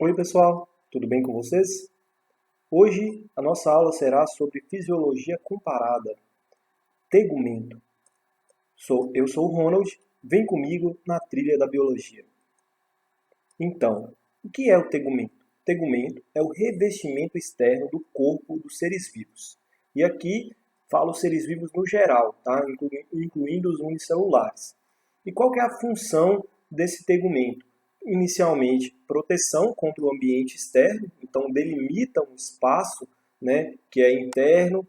Oi pessoal, tudo bem com vocês? Hoje a nossa aula será sobre fisiologia comparada, tegumento. Eu sou o Ronald, vem comigo na trilha da biologia. Então, o que é o tegumento? O tegumento é o revestimento externo do corpo dos seres vivos. E aqui falo seres vivos no geral, tá? Incluindo os unicelulares. E qual que é a função desse tegumento? Inicialmente, proteção contra o ambiente externo, então delimita um espaço, né, que é interno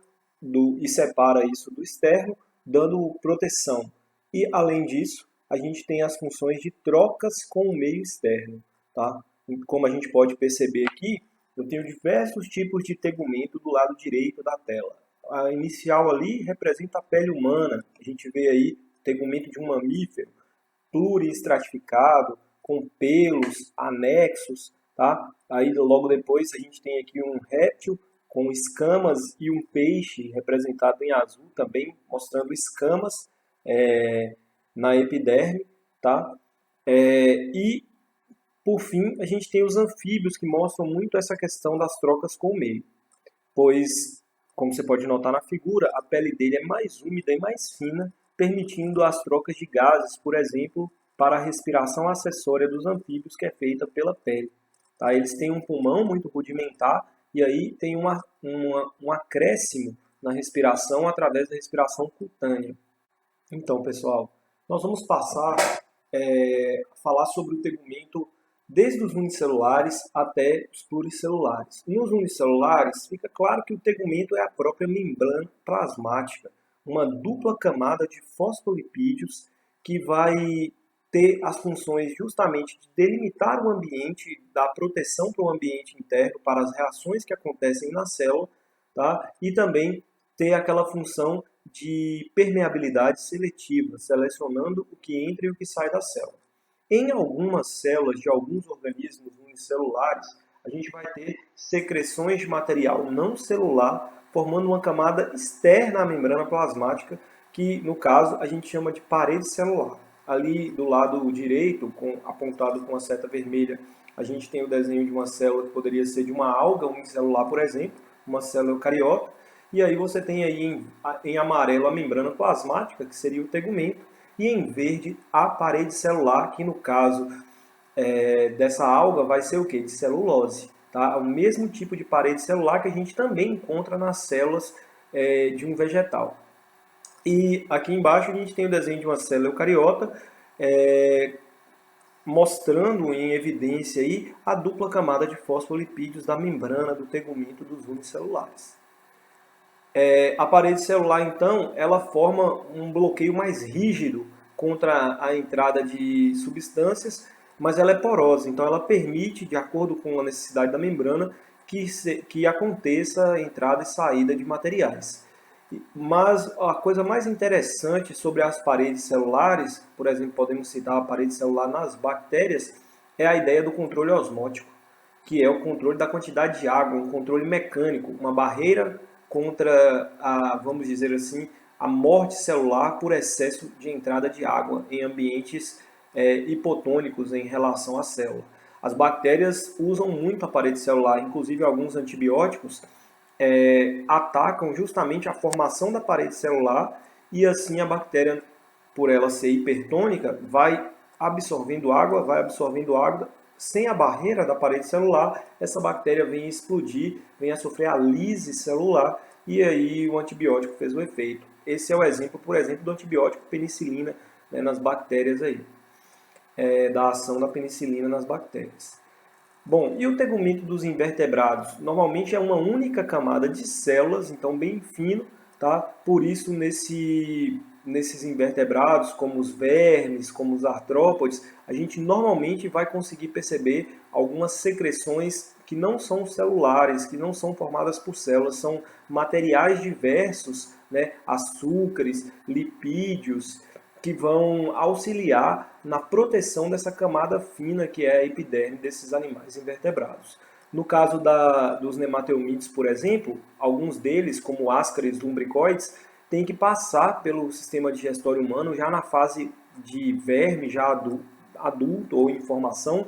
e separa isso do externo, dando proteção. E, além disso, a gente tem as funções de trocas com o meio externo. Tá? Como a gente pode perceber aqui, eu tenho diversos tipos de tegumento do lado direito da tela. A inicial ali representa a pele humana. A gente vê aí tegumento de um mamífero pluriestratificado, com pelos anexos. Tá? Aí logo depois a gente tem aqui um réptil com escamas e um peixe representado em azul também, mostrando escamas na epiderme. Tá? E por fim, a gente tem os anfíbios, que mostram muito essa questão das trocas com o meio, pois, como você pode notar na figura, a pele dele é mais úmida e mais fina, permitindo as trocas de gases, por exemplo, para a respiração acessória dos anfíbios, que é feita pela pele. Tá? Eles têm um pulmão muito rudimentar e aí tem um acréscimo na respiração através da respiração cutânea. Então, pessoal, nós vamos passar a falar sobre o tegumento desde os unicelulares até os pluricelulares. Nos unicelulares, fica claro que o tegumento é a própria membrana plasmática, uma dupla camada de fosfolipídios que vai ter as funções justamente de delimitar o ambiente, dar proteção para o ambiente interno, para as reações que acontecem na célula, tá? E também ter aquela função de permeabilidade seletiva, selecionando o que entra e o que sai da célula. Em algumas células de alguns organismos unicelulares, a gente vai ter secreções de material não celular, formando uma camada externa à membrana plasmática, que no caso a gente chama de parede celular. Ali do lado direito, apontado com a seta vermelha, a gente tem o desenho de uma célula que poderia ser de uma alga unicelular, por exemplo, uma célula eucariota. E aí você tem aí em amarelo a membrana plasmática, que seria o tegumento, e em verde a parede celular, que no caso dessa alga vai ser o que? De celulose. Tá? O mesmo tipo de parede celular que a gente também encontra nas células de um vegetal. E aqui embaixo a gente tem o desenho de uma célula eucariota, mostrando em evidência aí a dupla camada de fosfolipídios da membrana do tegumento dos unicelulares. A parede celular, então, ela forma um bloqueio mais rígido contra a entrada de substâncias, mas ela é porosa, então ela permite, de acordo com a necessidade da membrana, que aconteça a entrada e saída de materiais. Mas a coisa mais interessante sobre as paredes celulares, por exemplo, podemos citar a parede celular nas bactérias, é a ideia do controle osmótico, que é o controle da quantidade de água, um controle mecânico, uma barreira contra vamos dizer assim, a morte celular por excesso de entrada de água em ambientes hipotônicos em relação à célula. As bactérias usam muito a parede celular, inclusive alguns antibióticos atacam justamente a formação da parede celular e assim a bactéria, por ela ser hipertônica, vai absorvendo água, sem a barreira da parede celular, essa bactéria vem explodir, vem a sofrer a lise celular e aí o antibiótico fez o efeito. Esse é o exemplo, por exemplo, do antibiótico penicilina, né, nas bactérias aí, da ação da penicilina nas bactérias. Bom, e o tegumento dos invertebrados? Normalmente é uma única camada de células, então bem fino, tá? Por isso nesses invertebrados, como os vermes, como os artrópodes, a gente normalmente vai conseguir perceber algumas secreções que não são celulares, que não são formadas por células, são materiais diversos, né? Açúcares, lipídios, que vão auxiliar na proteção dessa camada fina que é a epiderme desses animais invertebrados. No caso dos nematelmídeos, por exemplo, alguns deles, como ascaris lumbricoides, têm que passar pelo sistema digestório humano já na fase de verme, já adulto ou em formação,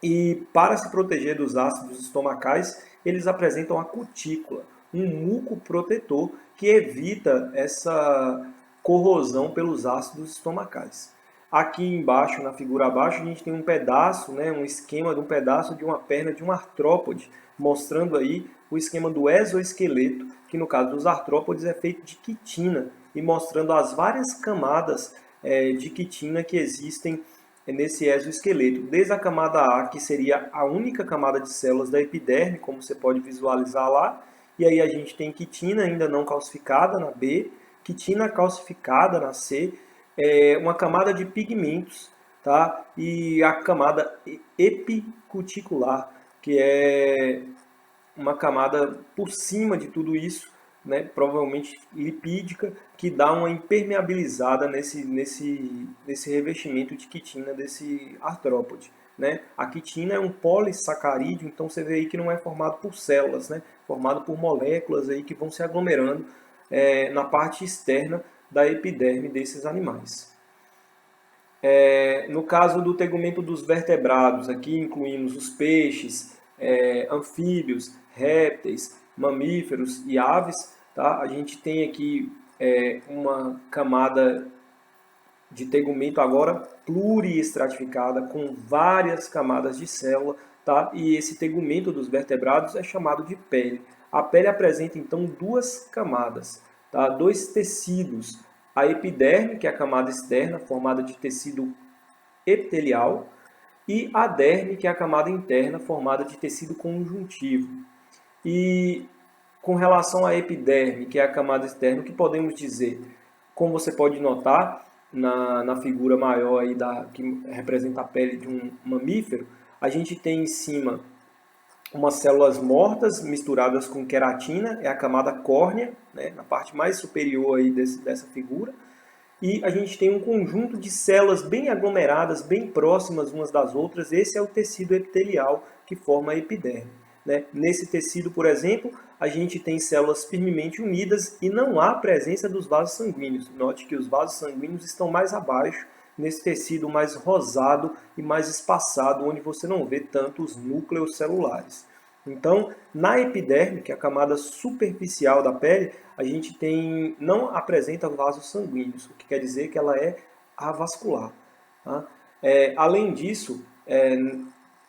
E para se proteger dos ácidos estomacais, eles apresentam a cutícula, um muco protetor que evita essa corrosão pelos ácidos estomacais. Aqui embaixo, na figura abaixo, a gente tem um pedaço, né, um esquema de um pedaço de uma perna de um artrópode, mostrando aí o esquema do exoesqueleto, que no caso dos artrópodes é feito de quitina, e mostrando as várias camadas de quitina que existem nesse exoesqueleto. Desde a camada A, que seria a única camada de células da epiderme, como você pode visualizar lá, e aí a gente tem quitina ainda não calcificada na B, quitina calcificada na C, uma camada de pigmentos, tá? E a camada epicuticular, que é uma camada por cima de tudo isso, né, provavelmente lipídica, que dá uma impermeabilizada nesse revestimento de quitina desse artrópode. Né? A quitina é um polissacarídeo, então você vê aí que não é formado por células, né? Formado por moléculas aí que vão se aglomerando na parte externa da epiderme desses animais. No caso do tegumento dos vertebrados, aqui incluímos os peixes, anfíbios, répteis, mamíferos e aves, tá? A gente tem aqui uma camada de tegumento agora pluriestratificada, com várias camadas de célula, tá? E esse tegumento dos vertebrados é chamado de pele. A pele apresenta então duas camadas, tá? Dois tecidos. A epiderme, que é a camada externa, formada de tecido epitelial, e a derme, que é a camada interna, formada de tecido conjuntivo. E com relação à epiderme, que é a camada externa, o que podemos dizer? Como você pode notar na figura maior aí que representa a pele de um mamífero, a gente tem em cima umas células mortas misturadas com queratina, é a camada córnea, né, na parte mais superior aí dessa figura. E a gente tem um conjunto de células bem aglomeradas, bem próximas umas das outras. Esse é o tecido epitelial que forma a epiderme. Né? Nesse tecido, por exemplo, a gente tem células firmemente unidas e não há presença dos vasos sanguíneos. Note que os vasos sanguíneos estão mais abaixo, nesse tecido mais rosado e mais espaçado, onde você não vê tanto os núcleos celulares. Então, na epiderme, que é a camada superficial da pele, a gente não apresenta vasos sanguíneos, o que quer dizer que ela é avascular. Tá? Além disso,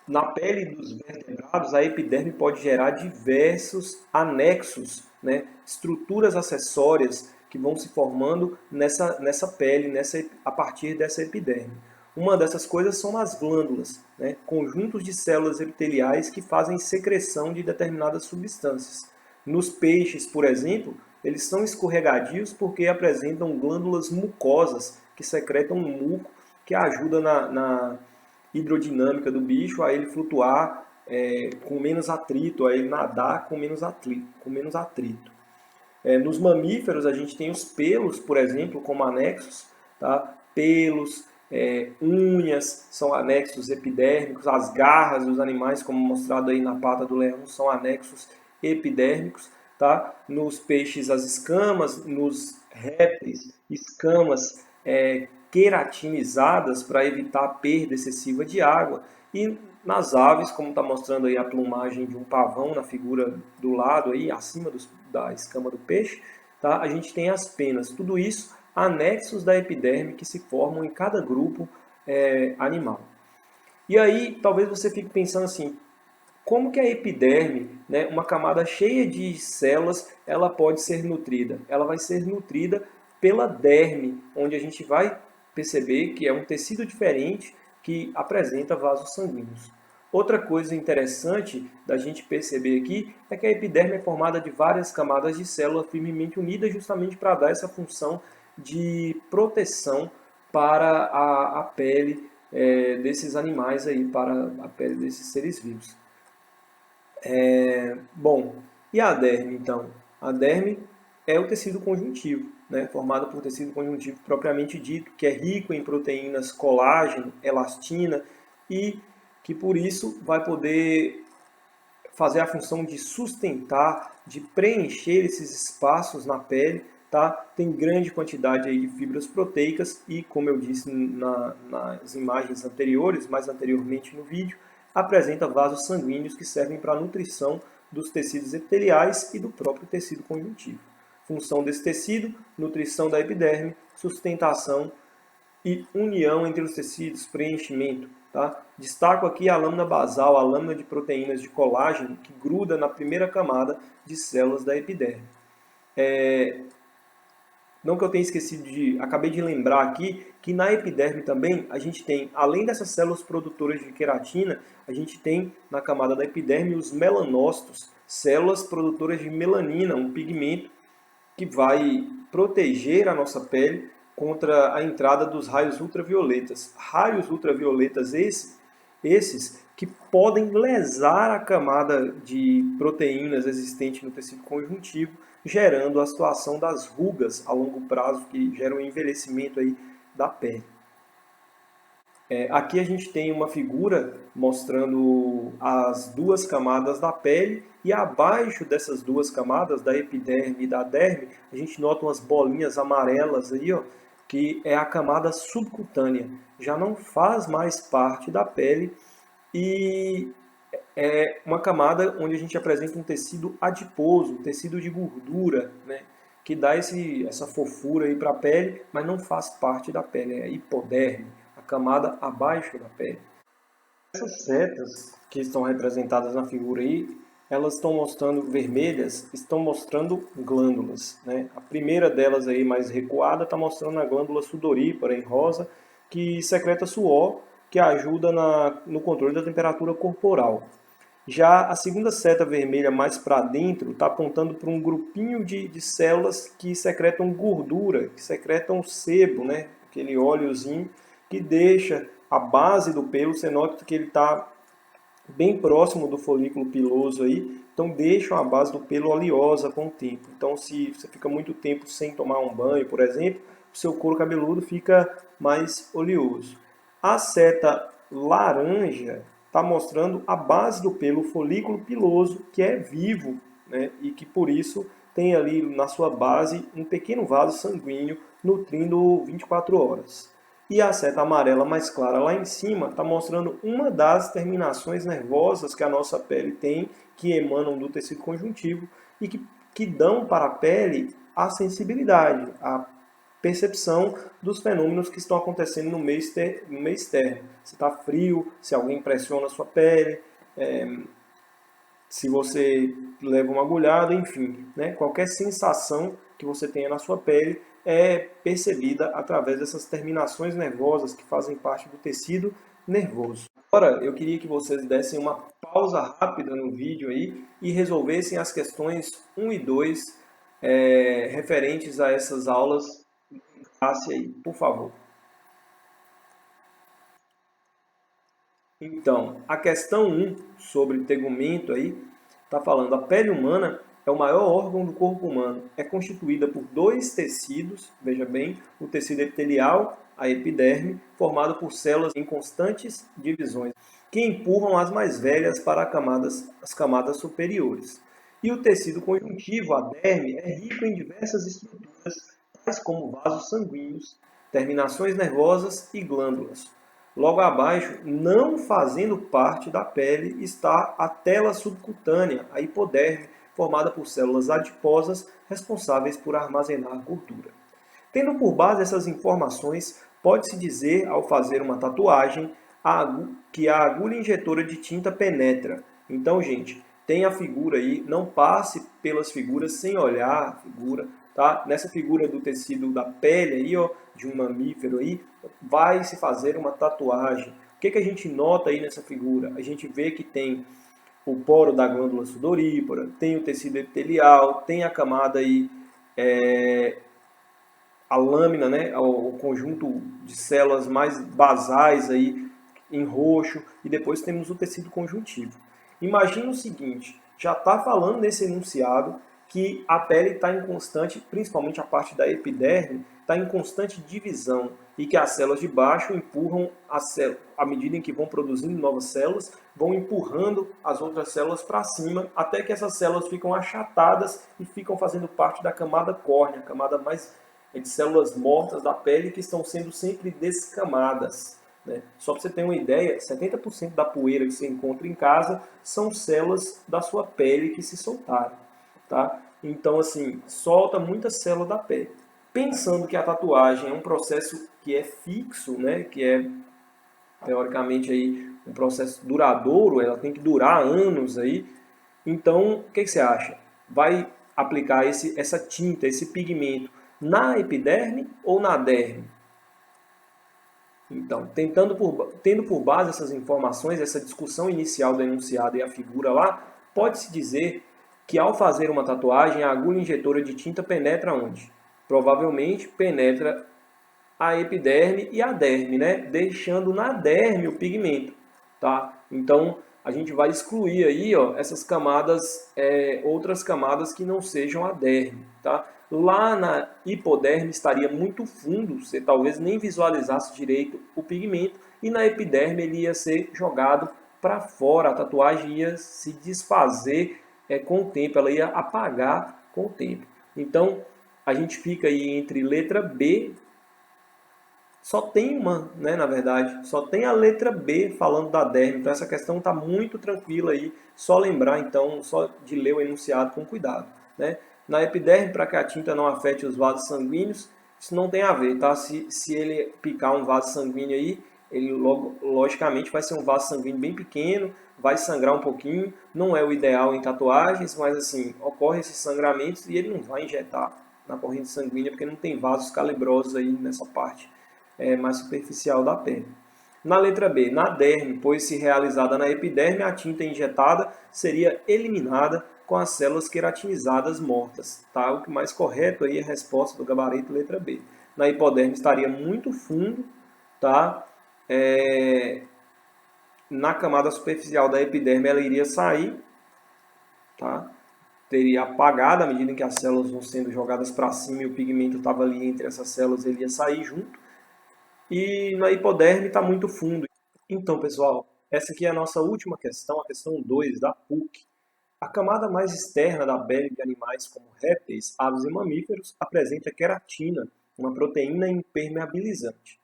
na pele dos vertebrados, a epiderme pode gerar diversos anexos, né? Estruturas acessórias que vão se formando nessa pele, a partir dessa epiderme. Uma dessas coisas são as glândulas, né? Conjuntos de células epiteliais que fazem secreção de determinadas substâncias. Nos peixes, por exemplo, eles são escorregadios porque apresentam glândulas mucosas que secretam um muco que ajuda na hidrodinâmica do bicho a ele flutuar com menos atrito, a ele nadar com menos atrito. Nos mamíferos, a gente tem os pelos, por exemplo, como anexos, tá? Pelos, unhas são anexos epidérmicos, as garras dos animais, como mostrado aí na pata do leão, são anexos epidérmicos. Tá? Nos peixes, as escamas, nos répteis, escamas queratinizadas para evitar a perda excessiva de água. E nas aves, como está mostrando aí a plumagem de um pavão na figura do lado, aí, acima da escama do peixe, tá? A gente tem as penas. Tudo isso anexos da epiderme que se formam em cada grupo animal. E aí, talvez você fique pensando assim, como que a epiderme, né, uma camada cheia de células, ela pode ser nutrida? Ela vai ser nutrida pela derme, onde a gente vai perceber que é um tecido diferente que apresenta vasos sanguíneos. Outra coisa interessante da gente perceber aqui é que a epiderme é formada de várias camadas de células firmemente unidas justamente para dar essa função de proteção para a pele desses animais aí, para a pele desses seres vivos. Bom, e a derme, então? A derme é o tecido conjuntivo, né, formado por tecido conjuntivo propriamente dito, que é rico em proteínas colágeno, elastina e que por isso vai poder fazer a função de sustentar, de preencher esses espaços na pele, tá? Tem grande quantidade aí de fibras proteicas e, como eu disse nas imagens anteriores, mais anteriormente no vídeo, apresenta vasos sanguíneos que servem para a nutrição dos tecidos epiteliais e do próprio tecido conjuntivo. Função desse tecido: nutrição da epiderme, sustentação e união entre os tecidos, preenchimento. Tá? Destaco aqui a lâmina basal, a lâmina de proteínas de colágeno que gruda na primeira camada de células da epiderme. Não que eu tenha esquecido acabei de lembrar aqui que na epiderme também a gente tem, além dessas células produtoras de queratina, a gente tem na camada da epiderme os melanócitos, células produtoras de melanina, um pigmento que vai proteger a nossa pele contra a entrada dos raios ultravioletas. Raios ultravioletas esses que podem lesar a camada de proteínas existente no tecido conjuntivo, gerando a situação das rugas a longo prazo, que geram o envelhecimento aí da pele. Aqui a gente tem uma figura mostrando as duas camadas da pele e abaixo dessas duas camadas, da epiderme e da derme, a gente nota umas bolinhas amarelas aí, ó, que é a camada subcutânea. Já não faz mais parte da pele e é uma camada onde a gente apresenta um tecido adiposo, um tecido de gordura, né, que dá essa fofura aí para a pele, mas não faz parte da pele, é a hipoderme, a camada abaixo da pele. Essas setas que estão representadas na figura aí, elas estão mostrando vermelhas, estão mostrando glândulas, né? A primeira delas aí, mais recuada, está mostrando a glândula sudorípara em rosa, que secreta suor, que ajuda no controle da temperatura corporal. Já a segunda seta vermelha mais para dentro está apontando para um grupinho de células que secretam gordura, que secretam sebo, né? Aquele óleozinho que deixa a base do pelo. Você nota que ele está bem próximo do folículo piloso aí, então deixa a base do pelo oleosa com o tempo. Então, se você fica muito tempo sem tomar um banho, por exemplo, o seu couro cabeludo fica mais oleoso. A seta laranja está mostrando a base do pelo, o folículo piloso, que é vivo, né? E que por isso tem ali na sua base um pequeno vaso sanguíneo nutrindo 24 horas. E a seta amarela mais clara lá em cima está mostrando uma das terminações nervosas que a nossa pele tem, que emanam do tecido conjuntivo e que dão para a pele a sensibilidade, a percepção dos fenômenos que estão acontecendo no meio externo. Se está frio, se alguém pressiona a sua pele, se você leva uma agulhada, enfim, né? Qualquer sensação que você tenha na sua pele é percebida através dessas terminações nervosas que fazem parte do tecido nervoso. Agora, eu queria que vocês dessem uma pausa rápida no vídeo aí e resolvessem as questões 1 e 2 referentes a essas aulas em classe aí, por favor. Então, a questão 1 sobre tegumento aí está falando: a pele humana é o maior órgão do corpo humano. É constituída por dois tecidos, veja bem, o tecido epitelial, a epiderme, formado por células em constantes divisões, que empurram as mais velhas para as camadas superiores. E o tecido conjuntivo, a derme, é rico em diversas estruturas, tais como vasos sanguíneos, terminações nervosas e glândulas. Logo abaixo, não fazendo parte da pele, está a tela subcutânea, a hipoderme, formada por células adiposas responsáveis por armazenar gordura. Tendo por base essas informações, pode-se dizer, ao fazer uma tatuagem, que a agulha injetora de tinta penetra. Então, gente, tem a figura aí, não passe pelas figuras sem olhar a figura, tá? Nessa figura do tecido da pele aí, ó, de um mamífero aí, vai se fazer uma tatuagem. O que a gente nota aí nessa figura? A gente vê que tem o poro da glândula sudorípara, tem o tecido epitelial, tem a camada aí, a lâmina, né, o conjunto de células mais basais aí em roxo, e depois temos o tecido conjuntivo. Imagina o seguinte, já está falando nesse enunciado que a pele está em constante, principalmente a parte da epiderme, está em constante divisão e que as células de baixo empurram à medida em que vão produzindo novas células, vão empurrando as outras células para cima, até que essas células ficam achatadas e ficam fazendo parte da camada córnea, a camada mais de células mortas da pele que estão sendo sempre descamadas. né? Só para você ter uma ideia, 70% da poeira que você encontra em casa são células da sua pele que se soltaram, tá? Então, assim, solta muita célula da pele. Pensando que a tatuagem é um processo que é fixo, né? Que é, teoricamente, aí, um processo duradouro, ela tem que durar anos aí. Então, o que você acha? Vai aplicar essa tinta, esse pigmento na epiderme ou na derme? Então, tendo por base essas informações, essa discussão inicial do enunciado e a figura lá, pode-se dizer que ao fazer uma tatuagem, a agulha injetora de tinta penetra onde? Provavelmente penetra a epiderme e a derme, né? Deixando na derme o pigmento, tá? Então, a gente vai excluir aí, ó, essas camadas, outras camadas que não sejam a derme, tá? Lá na hipoderme estaria muito fundo, você talvez nem visualizasse direito o pigmento, e na epiderme ele ia ser jogado para fora, a tatuagem ia se desfazer com o tempo, ela ia apagar com o tempo. Então, a gente fica aí entre letra B. Só tem uma, né, na verdade, só tem a letra B falando da derme, então essa questão está muito tranquila aí, só lembrar então, só de ler o enunciado com cuidado, né? Na epiderme, para que a tinta não afete os vasos sanguíneos, isso não tem a ver, tá? Se ele picar um vaso sanguíneo aí, ele logo, logicamente vai ser um vaso sanguíneo bem pequeno, vai sangrar um pouquinho, não é o ideal em tatuagens, mas assim, ocorre esses sangramentos e ele não vai injetar na corrente sanguínea porque não tem vasos calibrosos aí nessa parte mais superficial da pele. Na letra B, na derme, pois se realizada na epiderme, a tinta injetada seria eliminada com as células queratinizadas mortas. Tá? O que mais correto aí é a resposta do gabarito letra B. Na hipoderme estaria muito fundo, tá? Na camada superficial da epiderme ela iria sair, tá? Teria apagado à medida em que as células vão sendo jogadas para cima e o pigmento estava ali entre essas células, ele ia sair junto. E na hipoderme está muito fundo. Então, pessoal, essa aqui é a nossa última questão, a questão 2 da PUC. A camada mais externa da pele de animais como répteis, aves e mamíferos apresenta queratina, uma proteína impermeabilizante.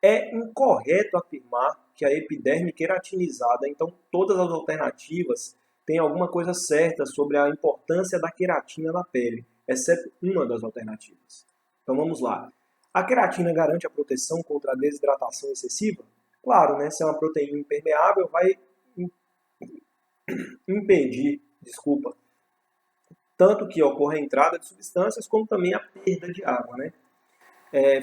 É incorreto afirmar que a epiderme queratinizada, então todas as alternativas têm alguma coisa certa sobre a importância da queratina na pele, exceto uma das alternativas. Então vamos lá. A queratina garante a proteção contra a desidratação excessiva? Claro, né? Se é uma proteína impermeável, vai impedir, tanto que ocorra a entrada de substâncias, como também a perda de água, né?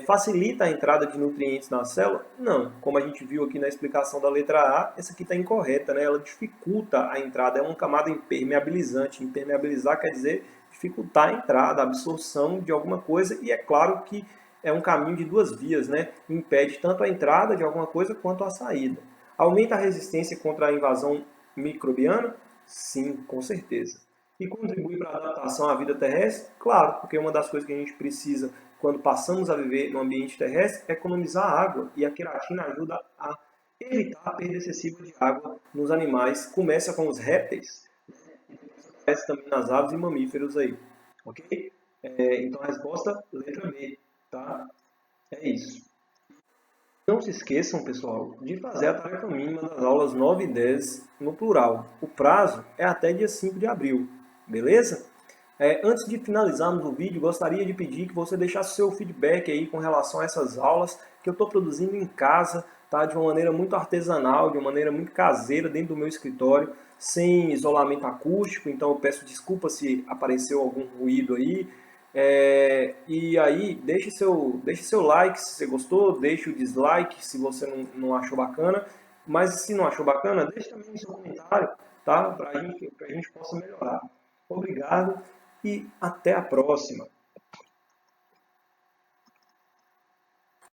Facilita a entrada de nutrientes na célula? Não. Como a gente viu aqui na explicação da letra A, essa aqui está incorreta, né? Ela dificulta a entrada, é uma camada impermeabilizante. Impermeabilizar quer dizer dificultar a entrada, a absorção de alguma coisa, e é claro que é um caminho de duas vias, né? Impede tanto a entrada de alguma coisa quanto a saída. Aumenta a resistência contra a invasão microbiana? Sim, com certeza. E contribui para a adaptação à vida terrestre? Claro, porque uma das coisas que a gente precisa quando passamos a viver no ambiente terrestre é economizar água, e a queratina ajuda a evitar a perda excessiva de água nos animais. Começa com os répteis, aparece também nas aves e mamíferos aí, ok? Então a resposta, letra B, tá? É isso. Não se esqueçam, pessoal, de fazer a tarefa mínima das aulas 9 e 10 no plural. O prazo é até dia 5 de abril, beleza? Antes de finalizarmos o vídeo, gostaria de pedir que você deixasse seu feedback aí com relação a essas aulas que eu estou produzindo em casa, tá? De uma maneira muito artesanal, de uma maneira muito caseira dentro do meu escritório, sem isolamento acústico, então eu peço desculpa se apareceu algum ruído aí. E aí, deixe seu like se você gostou, deixe o dislike se você não achou bacana, mas se não achou bacana, deixe também o seu comentário, tá? Para a gente possa melhorar. Obrigado e até a próxima.